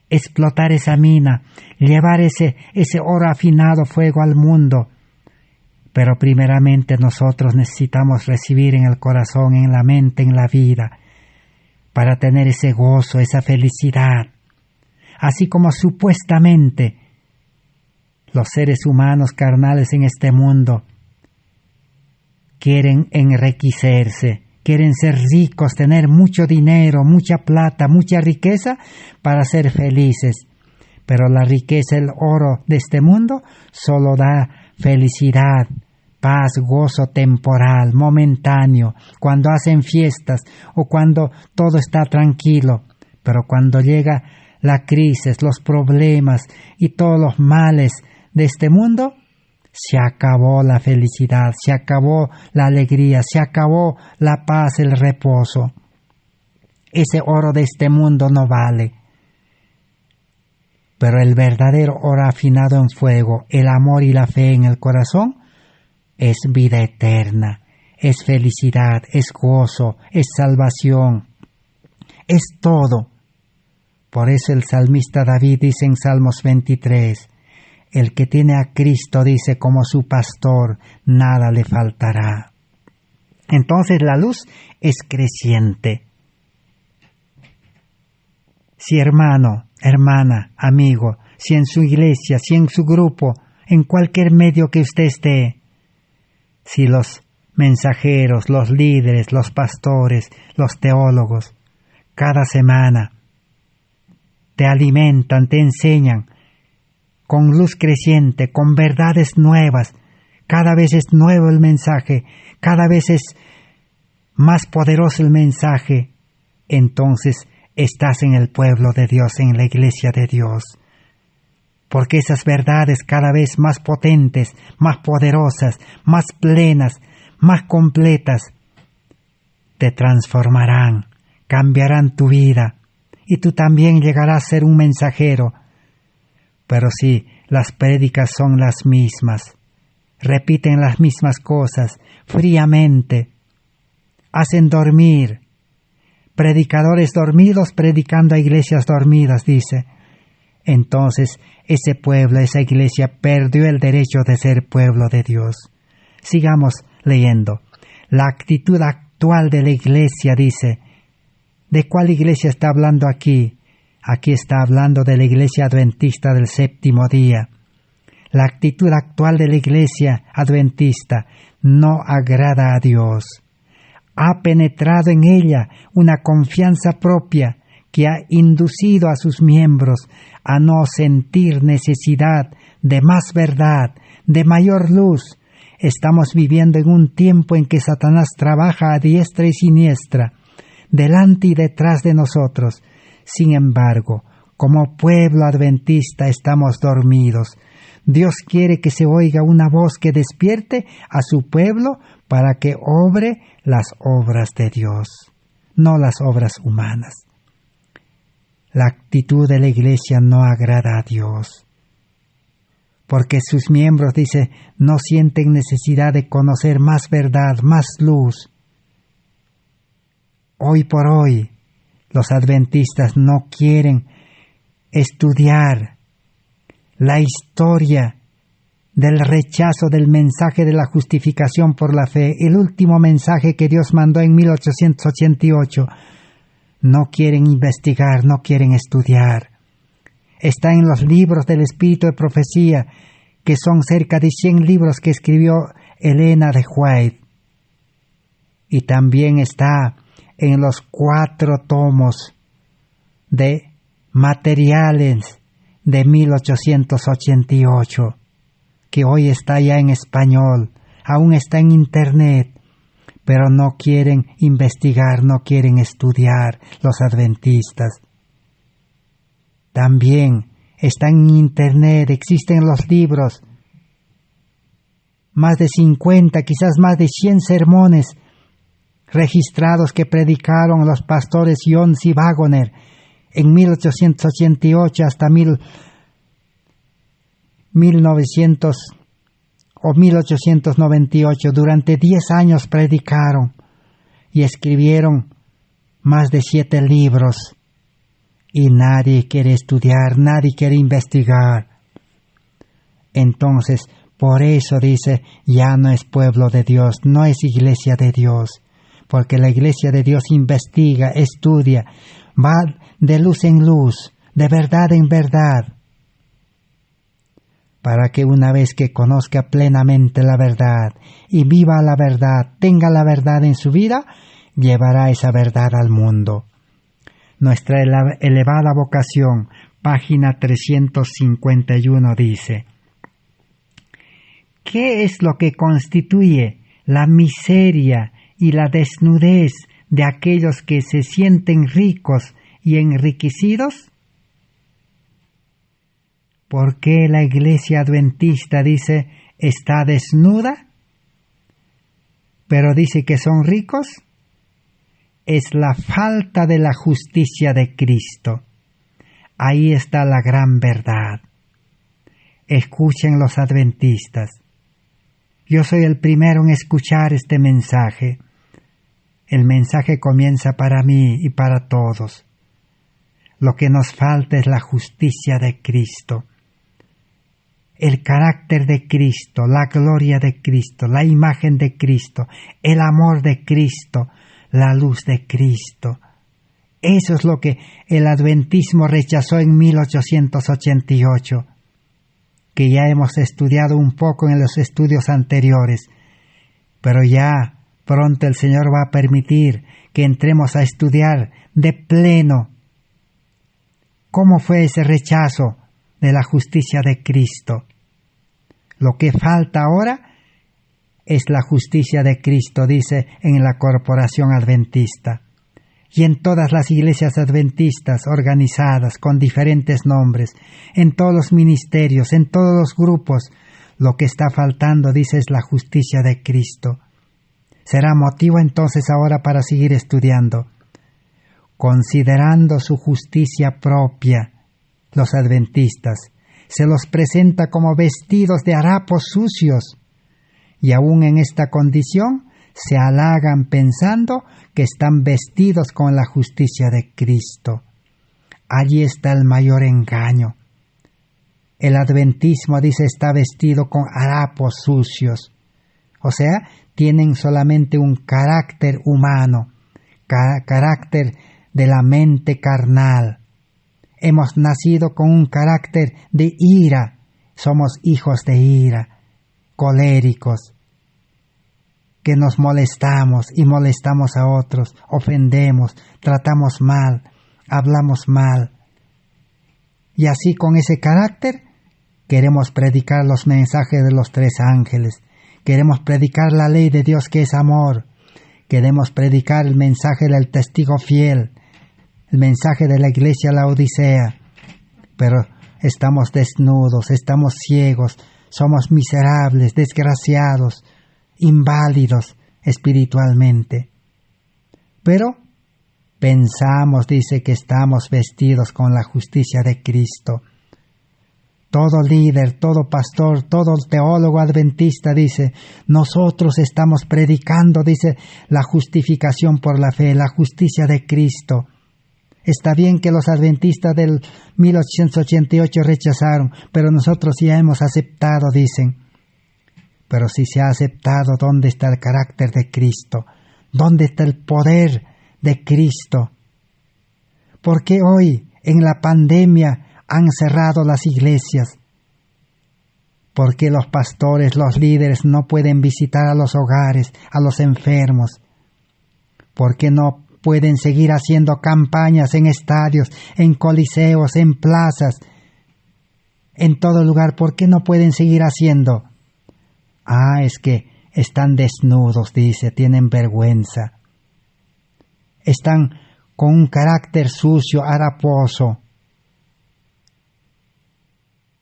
explotar esa mina, llevar ese oro afinado fuego al mundo. Pero primeramente nosotros necesitamos recibir en el corazón, en la mente, en la vida, para tener ese gozo, esa felicidad. Así como supuestamente los seres humanos carnales en este mundo quieren enriquecerse, quieren ser ricos, tener mucho dinero, mucha plata, mucha riqueza para ser felices. Pero la riqueza, el oro de este mundo, solo da felicidad, paz, gozo temporal, momentáneo, cuando hacen fiestas o cuando todo está tranquilo. Pero cuando llega la crisis, los problemas y todos los males de este mundo, se acabó la felicidad, se acabó la alegría, se acabó la paz, el reposo. Ese oro de este mundo no vale. Pero el verdadero oro afinado en fuego, el amor y la fe en el corazón, es vida eterna, es felicidad, es gozo, es salvación, es todo. Por eso el salmista David dice en Salmos 23, el que tiene a Cristo, dice, como su pastor, nada le faltará. Entonces la luz es creciente. Si hermano, hermana, amigo, si en su iglesia, si en su grupo, en cualquier medio que usted esté, si los mensajeros, los líderes, los pastores, los teólogos, cada semana te alimentan, te enseñan con luz creciente, con verdades nuevas, cada vez es nuevo el mensaje, cada vez es más poderoso el mensaje, entonces estás en el pueblo de Dios, en la iglesia de Dios. Porque esas verdades cada vez más potentes, más poderosas, más plenas, más completas, te transformarán, cambiarán tu vida, y tú también llegarás a ser un mensajero. Pero si las prédicas son las mismas, repiten las mismas cosas fríamente, hacen dormir, predicadores dormidos predicando a iglesias dormidas, dice, entonces ese pueblo, esa iglesia perdió el derecho de ser pueblo de Dios. Sigamos leyendo. La actitud actual de la iglesia, dice, ¿de cuál iglesia está hablando aquí? Aquí está hablando de la Iglesia Adventista del Séptimo Día. La actitud actual de la Iglesia Adventista no agrada a Dios. Ha penetrado en ella una confianza propia que ha inducido a sus miembros a no sentir necesidad de más verdad, de mayor luz. Estamos viviendo en un tiempo en que Satanás trabaja a diestra y siniestra, delante y detrás de nosotros. Sin embargo, como pueblo adventista estamos dormidos. Dios quiere que se oiga una voz que despierte a su pueblo para que obre las obras de Dios, no las obras humanas. La actitud de la Iglesia no agrada a Dios, porque sus miembros, dice, no sienten necesidad de conocer más verdad, más luz. Hoy por hoy, los adventistas no quieren estudiar la historia del rechazo del mensaje de la justificación por la fe, el último mensaje que Dios mandó en 1888. No quieren investigar, no quieren estudiar. Está en los libros del Espíritu de Profecía, que son cerca de 100 libros que escribió Elena de White. Y también está en los 4 tomos de materiales de 1888, que hoy está ya en español, aún está en internet, pero no quieren investigar, no quieren estudiar los adventistas. También están en internet, existen los libros, más de 50, quizás más de 100 sermones registrados que predicaron los pastores Jones y Wagoner en 1888 hasta 1900 o 1898. Durante 10 años predicaron y escribieron más de 7 libros. Y nadie quiere estudiar, nadie quiere investigar. Entonces, por eso dice, ya no es pueblo de Dios, no es iglesia de Dios. Porque la iglesia de Dios investiga, estudia, va de luz en luz, de verdad en verdad, para que una vez que conozca plenamente la verdad y viva la verdad, tenga la verdad en su vida, llevará esa verdad al mundo. Nuestra elevada vocación, página 351, dice: ¿qué es lo que constituye la miseria y la desnudez de aquellos que se sienten ricos y enriquecidos? ¿Por qué la iglesia adventista dice está desnuda, pero dice que son ricos? Es la falta de la justicia de Cristo. Ahí está la gran verdad. Escuchen los adventistas. Yo soy el primero en escuchar este mensaje. El mensaje comienza para mí y para todos. Lo que nos falta es la justicia de Cristo, el carácter de Cristo, la gloria de Cristo, la imagen de Cristo, el amor de Cristo, la luz de Cristo. Eso es lo que el adventismo rechazó en 1888, que ya hemos estudiado un poco en los estudios anteriores, pero ya pronto el Señor va a permitir que entremos a estudiar de pleno cómo fue ese rechazo de la justicia de Cristo. Lo que falta ahora es la justicia de Cristo, dice en la Corporación Adventista. Y en todas las iglesias adventistas organizadas con diferentes nombres, en todos los ministerios, en todos los grupos, lo que está faltando, dice, es la justicia de Cristo. Será motivo entonces ahora para seguir estudiando. Considerando su justicia propia, los adventistas se los presenta como vestidos de harapos sucios, y aún en esta condición se halagan pensando que están vestidos con la justicia de Cristo. Allí está el mayor engaño. El adventismo, dice, está vestido con harapos sucios. O sea, tienen solamente un carácter humano, carácter de la mente carnal. hemos nacido con un carácter de ira, somos hijos de ira, coléricos, que nos molestamos y molestamos a otros, ofendemos, tratamos mal, hablamos mal. Y así con ese carácter queremos predicar los mensajes de los 3 ángeles, queremos predicar la ley de Dios que es amor, queremos predicar el mensaje del testigo fiel, el mensaje de la iglesia Laodicea, pero estamos desnudos, estamos ciegos, somos miserables, desgraciados, inválidos espiritualmente. Pero pensamos, dice, que estamos vestidos con la justicia de Cristo. Todo líder, todo pastor, todo teólogo adventista dice, nosotros estamos predicando, dice, la justificación por la fe, la justicia de Cristo. Está bien que los adventistas del 1888 rechazaron, pero nosotros ya hemos aceptado, dicen. Pero si se ha aceptado, ¿dónde está el carácter de Cristo? ¿Dónde está el poder de Cristo? ¿Por qué hoy, en la pandemia, han cerrado las iglesias? ¿Por qué los pastores, los líderes no pueden visitar a los hogares, a los enfermos? ¿Por qué no pueden seguir haciendo campañas en estadios, en coliseos, en plazas, en todo lugar? ¿Por qué no pueden seguir haciendo? Es que están desnudos, dice, tienen vergüenza. Están con un carácter sucio, haraposo,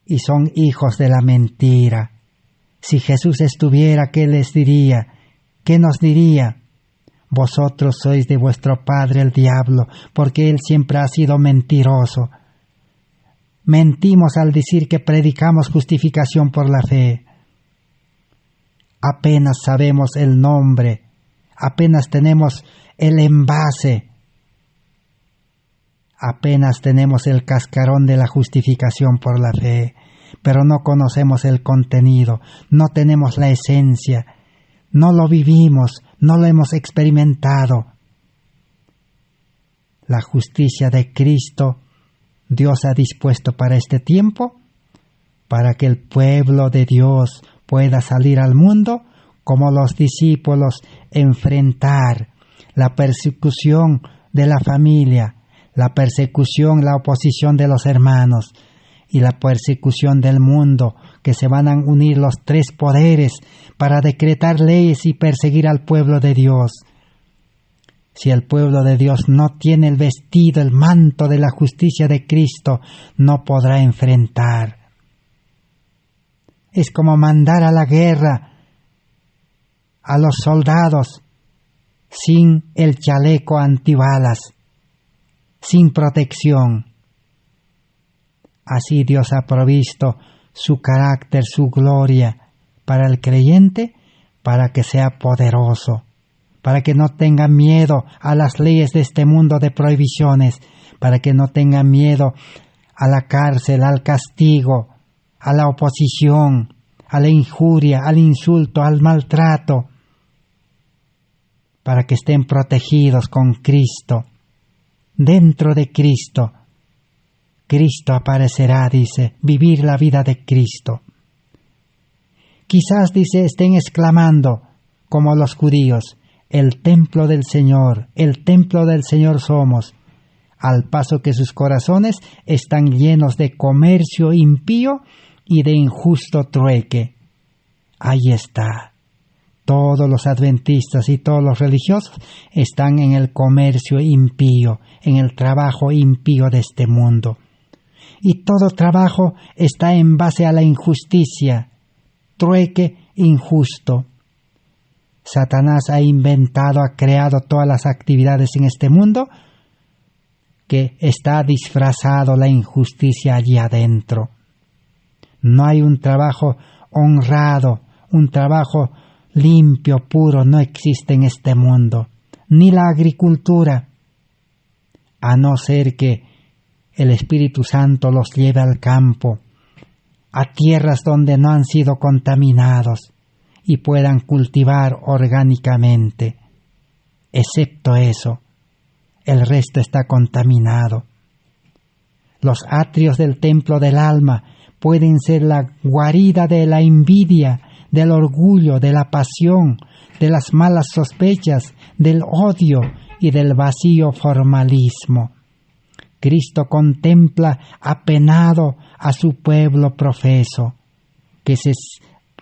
y son hijos de la mentira. Si Jesús estuviera, ¿qué les diría? ¿Qué nos diría? Vosotros sois de vuestro padre el diablo, porque él siempre ha sido mentiroso. Mentimos al decir que predicamos justificación por la fe. Apenas sabemos el nombre, apenas tenemos el envase, apenas tenemos el cascarón de la justificación por la fe, pero no conocemos el contenido, no tenemos la esencia, no lo vivimos, no lo hemos experimentado. La justicia de Cristo Dios ha dispuesto para este tiempo, para que el pueblo de Dios pueda salir al mundo como los discípulos, enfrentar la persecución de la familia, la persecución, la oposición de los hermanos y la persecución del mundo, que se van a unir los 3 poderes para decretar leyes y perseguir al pueblo de Dios. Si el pueblo de Dios no tiene el vestido, el manto de la justicia de Cristo, no podrá enfrentar. Es como mandar a la guerra a los soldados sin el chaleco antibalas, sin protección. Así Dios ha provisto su carácter, su gloria para el creyente, para que sea poderoso, para que no tenga miedo a las leyes de este mundo de prohibiciones, para que no tenga miedo a la cárcel, al castigo, a la oposición, a la injuria, al insulto, al maltrato, para que estén protegidos con Cristo. Dentro de Cristo, Cristo aparecerá, dice, vivir la vida de Cristo. Quizás, dice, estén exclamando, como los judíos, el templo del Señor somos, al paso que sus corazones están llenos de comercio impío y de injusto trueque. Ahí está. Todos los adventistas y todos los religiosos están en el comercio impío, en el trabajo impío de este mundo. Y todo trabajo está en base a la injusticia, trueque injusto. Satanás ha inventado, ha creado todas las actividades en este mundo que está disfrazado la injusticia allí adentro. No hay un trabajo honrado, un trabajo limpio, puro, no existe en este mundo, ni la agricultura, a no ser que el Espíritu Santo los lleve al campo, a tierras donde no han sido contaminados y puedan cultivar orgánicamente. Excepto eso, el resto está contaminado. Los atrios del templo del alma pueden ser la guarida de la envidia, del orgullo, de la pasión, de las malas sospechas, del odio y del vacío formalismo. Cristo contempla apenado a su pueblo profeso.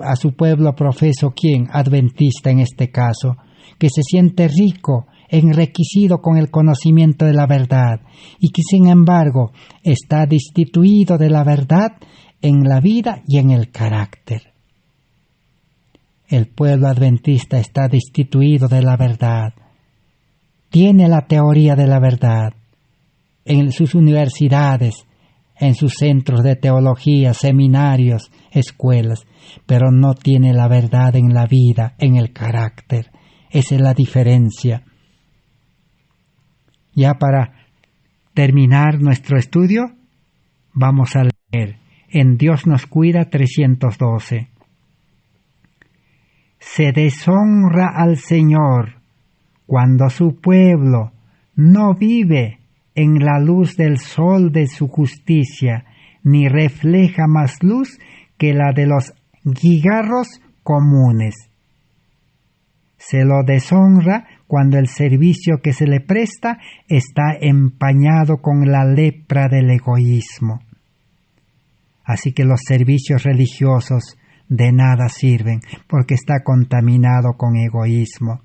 A su pueblo profeso, ¿quién? Adventista en este caso, que se siente rico, enriquecido con el conocimiento de la verdad, y que sin embargo está destituido de la verdad en la vida y en el carácter. El pueblo adventista está destituido de la verdad. Tiene la teoría de la verdad en sus universidades, en sus centros de teología, seminarios, escuelas, pero no tiene la verdad en la vida, en el carácter. Esa es la diferencia. Ya para terminar nuestro estudio, vamos a leer en Dios nos cuida 312. Se deshonra al Señor cuando su pueblo no vive en la luz del sol de su justicia, ni refleja más luz que la de los guijarros comunes. Se lo deshonra cuando el servicio que se le presta está empañado con la lepra del egoísmo. Así que los servicios religiosos de nada sirven, porque está contaminado con egoísmo.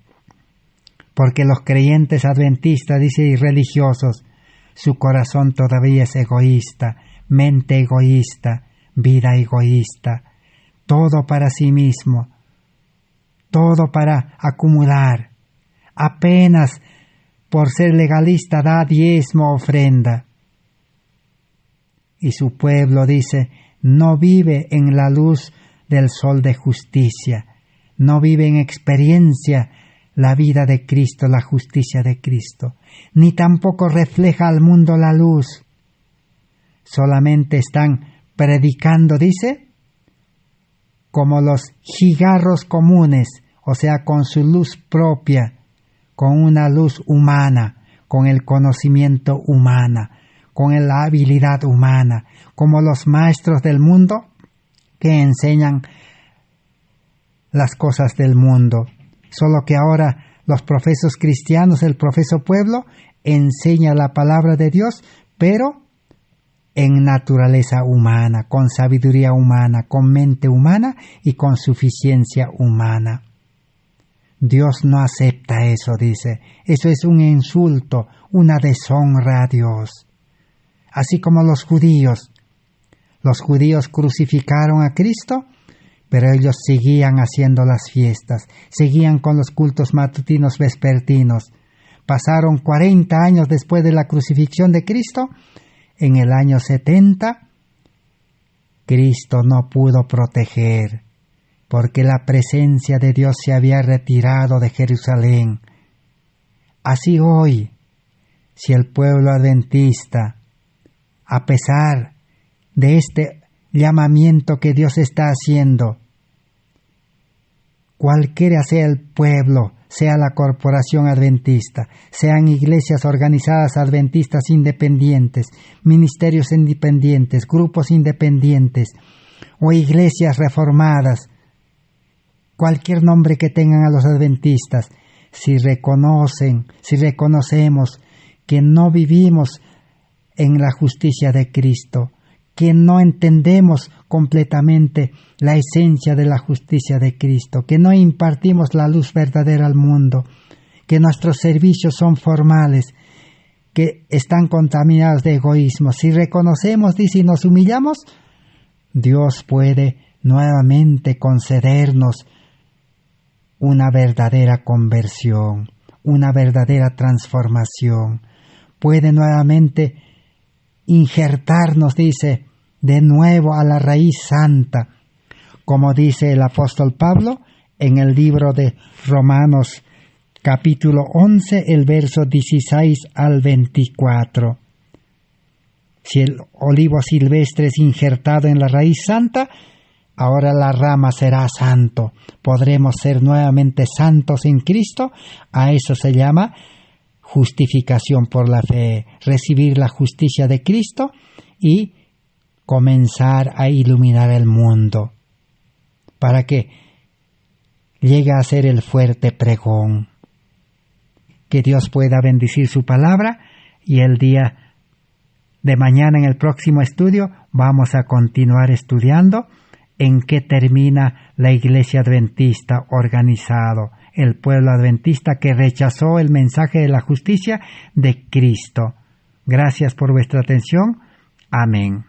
Porque los creyentes adventistas, dice, y religiosos, su corazón todavía es egoísta, mente egoísta, vida egoísta, todo para sí mismo, todo para acumular. Apenas por ser legalista da diezmo, ofrenda. Y su pueblo, dice, no vive en la luz del sol de justicia, no vive en experiencia la vida de Cristo, la justicia de Cristo, ni tampoco refleja al mundo la luz. Solamente están predicando, dice, como los cigarros comunes, o sea, con su luz propia, con una luz humana, con el conocimiento humana, con la habilidad humana, como los maestros del mundo que enseñan las cosas del mundo. Solo que ahora los profesos cristianos, el profeso pueblo, enseña la palabra de Dios, pero en naturaleza humana, con sabiduría humana, con mente humana y con suficiencia humana. Dios no acepta eso, dice. Eso es un insulto, una deshonra a Dios. Así como los judíos crucificaron a Cristo, pero ellos seguían haciendo las fiestas, seguían con los cultos matutinos vespertinos. Pasaron 40 años después de la crucifixión de Cristo. En el año 70, Cristo no pudo proteger, porque la presencia de Dios se había retirado de Jerusalén. Así hoy, si el pueblo adventista, a pesar de este llamamiento que Dios está haciendo, cualquiera sea el pueblo, sea la corporación adventista, sean iglesias organizadas adventistas independientes, ministerios independientes, grupos independientes o iglesias reformadas, cualquier nombre que tengan a los adventistas, si reconocemos que no vivimos en la justicia de Cristo, que no entendemos completamente la esencia de la justicia de Cristo, que no impartimos la luz verdadera al mundo, que nuestros servicios son formales, que están contaminados de egoísmo. Si reconocemos, dice, y nos humillamos, Dios puede nuevamente concedernos una verdadera conversión, una verdadera transformación. Puede nuevamente injertarnos, dice, de nuevo a la raíz santa, como dice el apóstol Pablo en el libro de Romanos capítulo 11, el verso 16 al 24. Si el olivo silvestre es injertado en la raíz santa, ahora la rama será santo. Podremos ser nuevamente santos en Cristo. A eso se llama justificación por la fe, recibir la justicia de Cristo y comenzar a iluminar el mundo para que llegue a ser el fuerte pregón. Que Dios pueda bendecir su palabra, y el día de mañana en el próximo estudio vamos a continuar estudiando en qué termina la Iglesia Adventista organizado, el pueblo adventista que rechazó el mensaje de la justicia de Cristo. Gracias por vuestra atención. Amén.